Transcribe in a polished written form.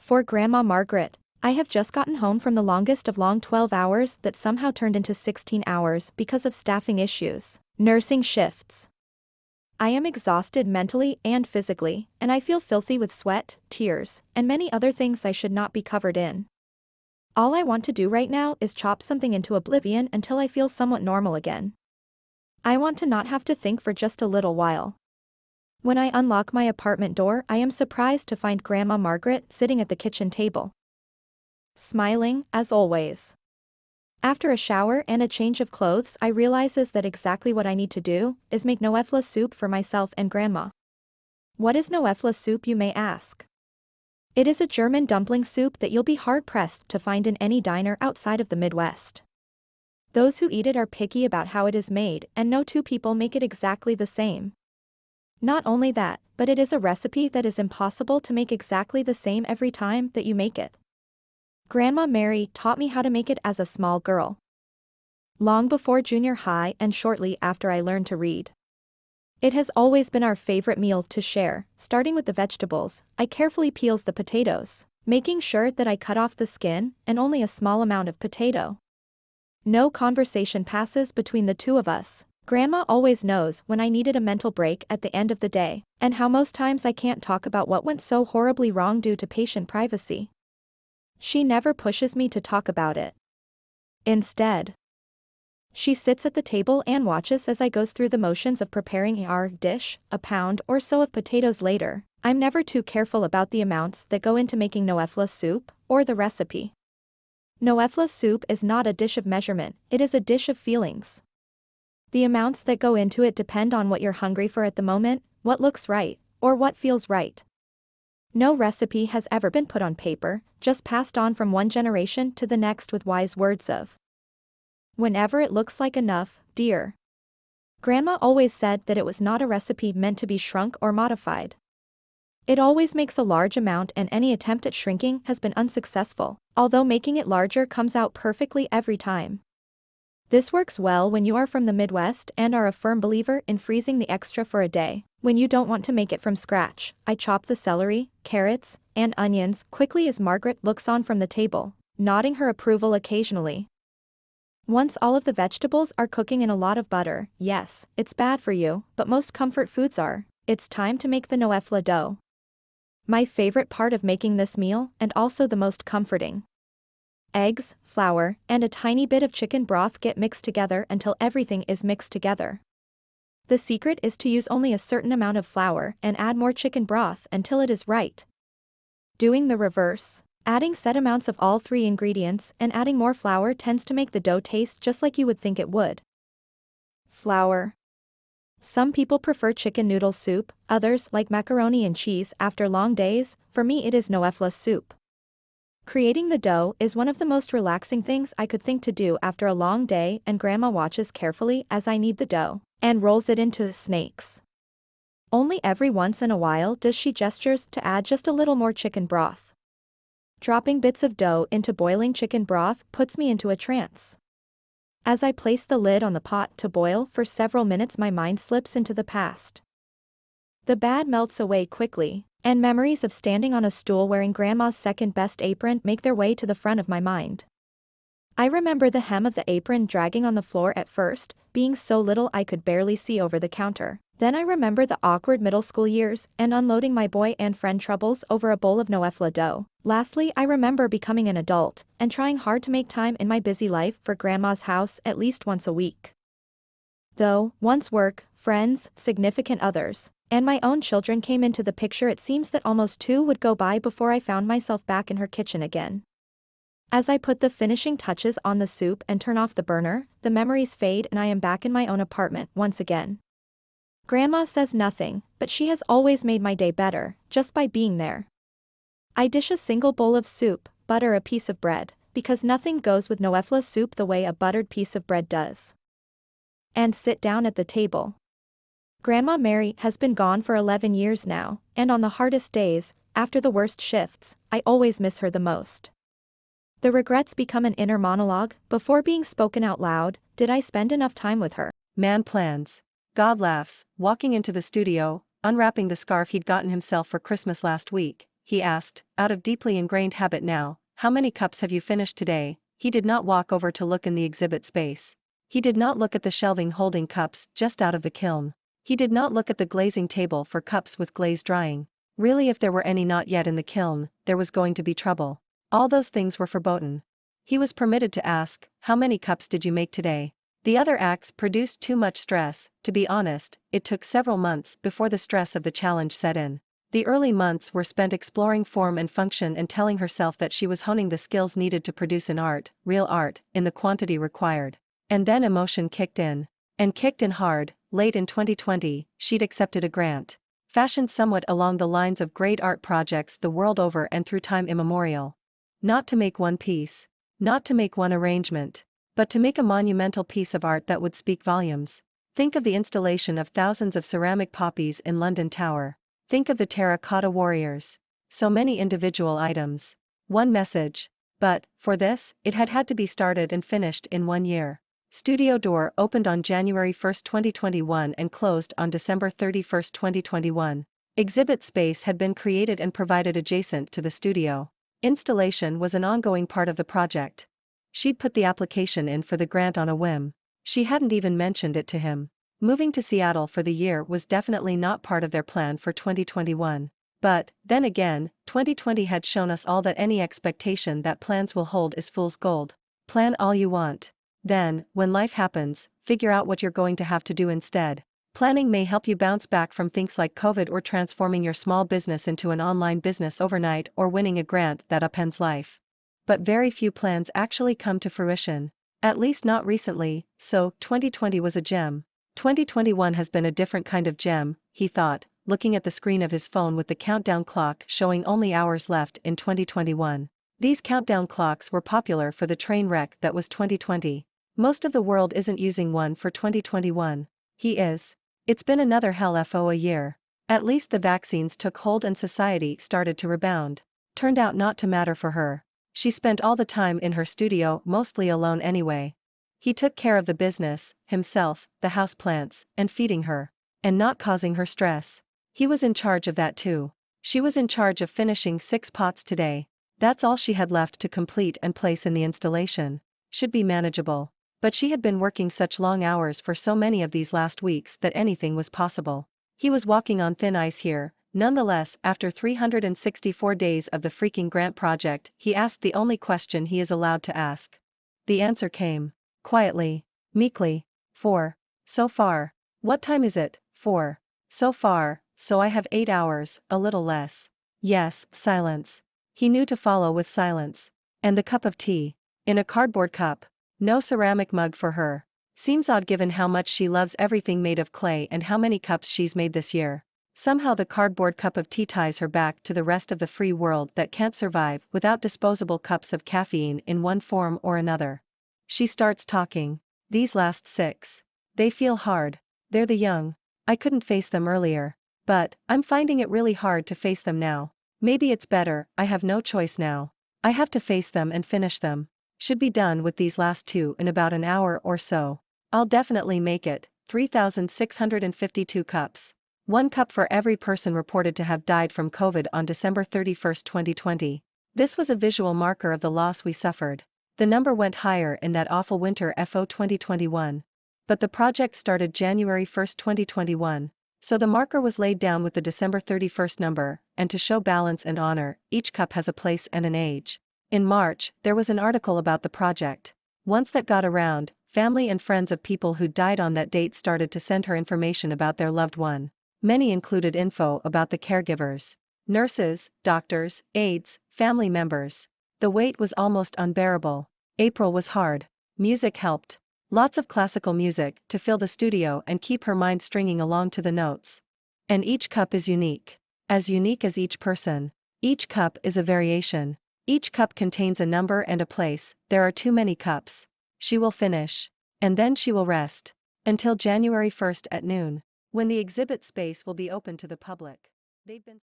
For Grandma Margaret, I have just gotten home from the longest of long 12 hours that somehow turned into 16 hours because of staffing issues, nursing shifts. I am exhausted mentally and physically, and I feel filthy with sweat, tears, and many other things I should not be covered in. All I want to do right now is chop something into oblivion until I feel somewhat normal again. I want to not have to think for just a little while. When I unlock my apartment door, I am surprised to find Grandma Margaret sitting at the kitchen table, smiling, as always. After a shower and a change of clothes, I realizes that exactly what I need to do is make Noefla soup for myself and Grandma. What is Noefla soup, you may ask? It is a German dumpling soup that you'll be hard-pressed to find in any diner outside of the Midwest. Those who eat it are picky about how it is made, and no two people make it exactly the same. Not only that, but it is a recipe that is impossible to make exactly the same every time that you make it. Grandma Mary taught me how to make it as a small girl, long before junior high and shortly after I learned to read. It has always been our favorite meal to share. Starting with the vegetables, I carefully peels the potatoes, making sure that I cut off the skin and only a small amount of potato. No conversation passes between the two of us. Grandma always knows when I needed a mental break at the end of the day, and how most times I can't talk about what went so horribly wrong due to patient privacy. She never pushes me to talk about it. Instead, she sits at the table and watches as I goes through the motions of preparing our dish. A pound or so of potatoes later, I'm never too careful about the amounts that go into making Noefla soup, or the recipe. Noefla soup is not a dish of measurement, it is a dish of feelings. The amounts that go into it depend on what you're hungry for at the moment, what looks right, or what feels right. No recipe has ever been put on paper, just passed on from one generation to the next with wise words of "Whenever it looks like enough, dear." Grandma always said that it was not a recipe meant to be shrunk or modified. It always makes a large amount, and any attempt at shrinking has been unsuccessful, although making it larger comes out perfectly every time. This works well when you are from the Midwest and are a firm believer in freezing the extra for a day. When you don't want to make it from scratch, I chop the celery, carrots, and onions quickly as Margaret looks on from the table, nodding her approval occasionally. Once all of the vegetables are cooking in a lot of butter, yes, it's bad for you, but most comfort foods are, it's time to make the Noefla dough. My favorite part of making this meal, and also the most comforting. Eggs, flour, and a tiny bit of chicken broth get mixed together until everything is mixed together. The secret is to use only a certain amount of flour and add more chicken broth until it is right. Doing the reverse, adding set amounts of all three ingredients and adding more flour tends to make the dough taste just like you would think it would. Flour. Some people prefer chicken noodle soup, others like macaroni and cheese after long days. For me it is Noefla soup. Creating the dough is one of the most relaxing things I could think to do after a long day, and Grandma watches carefully as I knead the dough and rolls it into snakes. Only every once in a while does she gestures to add just a little more chicken broth. Dropping bits of dough into boiling chicken broth puts me into a trance. As I place the lid on the pot to boil for several minutes, my mind slips into the past. The bad melts away quickly, and memories of standing on a stool wearing Grandma's second-best apron make their way to the front of my mind. I remember the hem of the apron dragging on the floor at first, being so little I could barely see over the counter. Then I remember the awkward middle school years and unloading my boy and friend troubles over a bowl of Noefla dough. Lastly, I remember becoming an adult and trying hard to make time in my busy life for Grandma's house at least once a week. Though, once work, friends, significant others, and my own children came into the picture, it seems that almost 2 would go by before I found myself back in her kitchen again. As I put the finishing touches on the soup and turn off the burner, the memories fade and I am back in my own apartment once again. Grandma says nothing, but she has always made my day better, just by being there. I dish a single bowl of soup, butter a piece of bread, because nothing goes with Noefla soup the way a buttered piece of bread does, and sit down at the table. Grandma Mary has been gone for 11 years now, and on the hardest days, after the worst shifts, I always miss her the most. The regrets become an inner monologue, before being spoken out loud. Did I spend enough time with her? Man plans. God laughs, walking into the studio, unwrapping the scarf he'd gotten himself for Christmas last week. he asked, out of deeply ingrained habit now. How many cups have you finished today? He did not walk over to look in the exhibit space. He did not look at the shelving holding cups just out of the kiln. He did not look at the glazing table for cups with glaze drying. Really, if there were any not yet in the kiln, there was going to be trouble. All those things were verboten. He was permitted to ask, how many cups did you make today? The other acts produced too much stress. To be honest, it took several months before the stress of the challenge set in. The early months were spent exploring form and function and telling herself that she was honing the skills needed to produce an art, real art, in the quantity required. And then emotion kicked in. And kicked in hard. Late in 2020, she'd accepted a grant. Fashioned somewhat along the lines of great art projects the world over and through time immemorial. Not to make one piece. Not to make one arrangement. But to make a monumental piece of art that would speak volumes. Think of the installation of thousands of ceramic poppies in London Tower. Think of the terracotta warriors. So many individual items. One message. But, for this, it had to be started and finished in 1 year. Studio door opened on January 1, 2021 and closed on December 31, 2021. Exhibit space had been created and provided adjacent to the studio. Installation was an ongoing part of the project. She'd put the application in for the grant on a whim. She hadn't even mentioned it to him. Moving to Seattle for the year was definitely not part of their plan for 2021. But, then again, 2020 had shown us all that any expectation that plans will hold is fool's gold. Plan all you want. Then, when life happens, figure out what you're going to have to do instead. Planning may help you bounce back from things like COVID or transforming your small business into an online business overnight or winning a grant that upends life. But very few plans actually come to fruition. At least not recently, so 2020 was a gem. 2021 has been a different kind of gem, he thought, looking at the screen of his phone with the countdown clock showing only hours left in 2021. These countdown clocks were popular for the train wreck that was 2020. Most of the world isn't using one for 2021. He is. It's been another hell FO a year. At least the vaccines took hold and society started to rebound. Turned out not to matter for her. She spent all the time in her studio mostly alone anyway. He took care of the business, himself, the houseplants, and feeding her. And not causing her stress. He was in charge of that too. She was in charge of finishing 6 pots today. That's all she had left to complete and place in the installation. Should be manageable. But she had been working such long hours for so many of these last weeks that anything was possible. He was walking on thin ice here. Nonetheless, after 364 days of the freaking grant project, he asked the only question he is allowed to ask. The answer came. Quietly. Meekly. 4. So far. What time is it? 4. So far, so I have 8 hours, a little less. Yes, silence. He knew to follow with silence. And the cup of tea. In a cardboard cup. No ceramic mug for her. Seems odd given how much she loves everything made of clay and how many cups she's made this year. Somehow the cardboard cup of tea ties her back to the rest of the free world that can't survive without disposable cups of caffeine in one form or another. She starts talking. These last 6. They feel hard. They're the young. I couldn't face them earlier. But, I'm finding it really hard to face them now. Maybe it's better, I have no choice now. I have to face them and finish them. Should be done with these last 2 in about an hour or so. I'll definitely make it. 3,652 cups. 1 cup for every person reported to have died from COVID on December 31, 2020. This was a visual marker of the loss we suffered. The number went higher in that awful winter FO 2021. But the project started January 1, 2021. So the marker was laid down with the December 31 number, and to show balance and honor, each cup has a place and an age. In March, there was an article about the project. Once that got around, family and friends of people who died on that date started to send her information about their loved one. Many included info about the caregivers, nurses, doctors, aides, family members. The weight was almost unbearable. April was hard. Music helped. Lots of classical music to fill the studio and keep her mind stringing along to the notes. And each cup is unique. As unique as each person. Each cup is a variation. Each cup contains a number and a place. There are too many cups. She will finish. And then she will rest. Until January 1 at noon. When the exhibit space will be open to the public. They've been